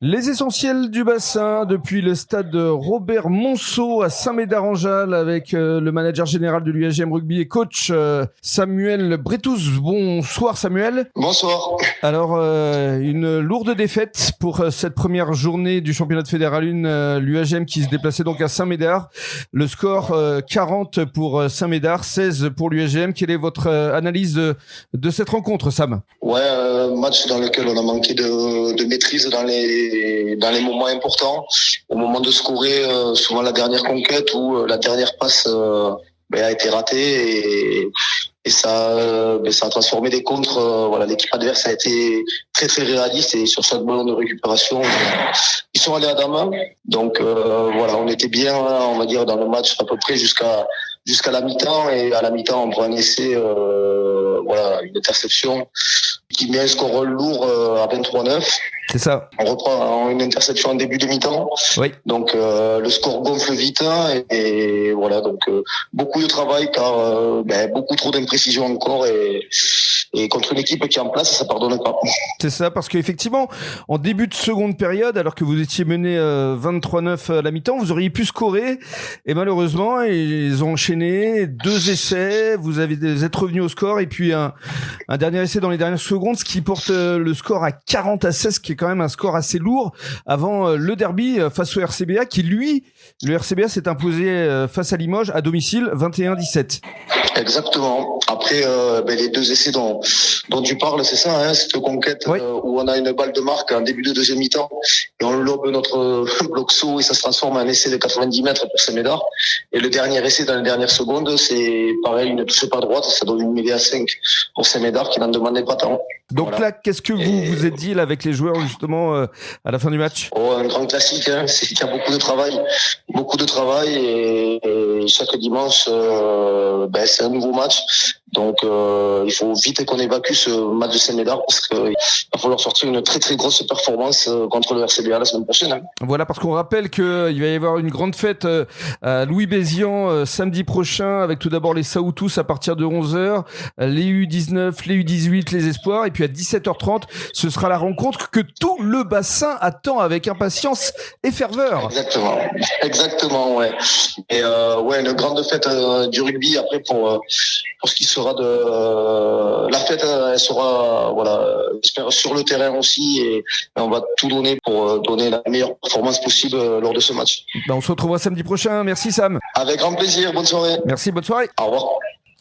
Les essentiels du bassin depuis le stade Robert Monceau à Saint-Médard-en-Jalles avec le manager général de l'UAGM Rugby et coach Samuel Bretous. Bonsoir Samuel. Bonsoir. Alors une lourde défaite pour cette première journée du championnat de Fédéral 1, l'UAGM qui se déplaçait donc à Saint-Médard. Le score 40 pour Saint-Médard, 16 pour l'UAGM. Quelle est votre analyse de cette rencontre, Sam? Ouais, match dans lequel on a manqué de maîtrise dans les moments importants, au moment de scorer, souvent la dernière conquête ou la dernière passe a été ratée et ça a transformé des contres. Voilà, l'équipe adverse a été très très réaliste et sur chaque ballon de récupération, ils sont allés à la main. Donc voilà, on était bien, on va dire, dans le match à peu près jusqu'à la mi-temps, et à la mi-temps on prend un essai, une interception qui met un score lourd à 23-9. C'est ça. On reprend une interception en début de mi-temps. Oui. Donc le score gonfle vite et voilà, donc beaucoup de travail car beaucoup trop d'imprécisions encore et contre une équipe qui est en place, ça pardonne pas. C'est ça, parce qu'effectivement, en début de seconde période, alors que vous étiez mené 23-9 à la mi-temps, vous auriez pu scorer et malheureusement, ils ont enchaîné 2 essais, vous êtes revenu au score et puis un dernier essai dans les dernières secondes, ce qui porte le score à 40-16, qui est quand même un score assez lourd avant le derby face au RCBA qui, lui, le RCBA s'est imposé face à Limoges à domicile 21-17. Exactement. Après, les 2 essais dont tu parles, c'est ça, hein, cette conquête, oui. Où on a une balle de marque en début de deuxième mi-temps et on lobe notre bloc saut et ça se transforme en un essai de 90 mètres pour Saint-Médard. Et le dernier essai dans les dernières secondes, c'est pareil, une touche pas droite, ça donne une mêlée à 5 pour Saint-Médard qui n'en demandait pas tant. Donc voilà. Là, qu'est-ce que vous êtes dit là, avec les joueurs justement à la fin du match? Un grand classique, hein, c'est qu'il y a beaucoup de travail et chaque dimanche, c'est un nouveau match. Donc il faut vite qu'on évacue ce match de Saint-Médard parce qu'il va falloir sortir une très très grosse performance contre le RCBA la semaine prochaine. Hein. Voilà, parce qu'on rappelle qu'il va y avoir une grande fête à Louis Bézian samedi prochain avec tout d'abord les Saoutous à partir de 11h, les U19, les U18, les Espoirs, et puis à 17h30, ce sera la rencontre que tout le bassin attend avec impatience et ferveur. Exactement, ouais. Et une grande fête du rugby après pour ce qui sera de la fête, elle sera j'espère sur le terrain aussi et on va tout donner pour donner la meilleure performance possible lors de ce match. On se retrouvera samedi prochain. Merci Sam. Avec grand plaisir, bonne soirée. Merci, bonne soirée. Au revoir.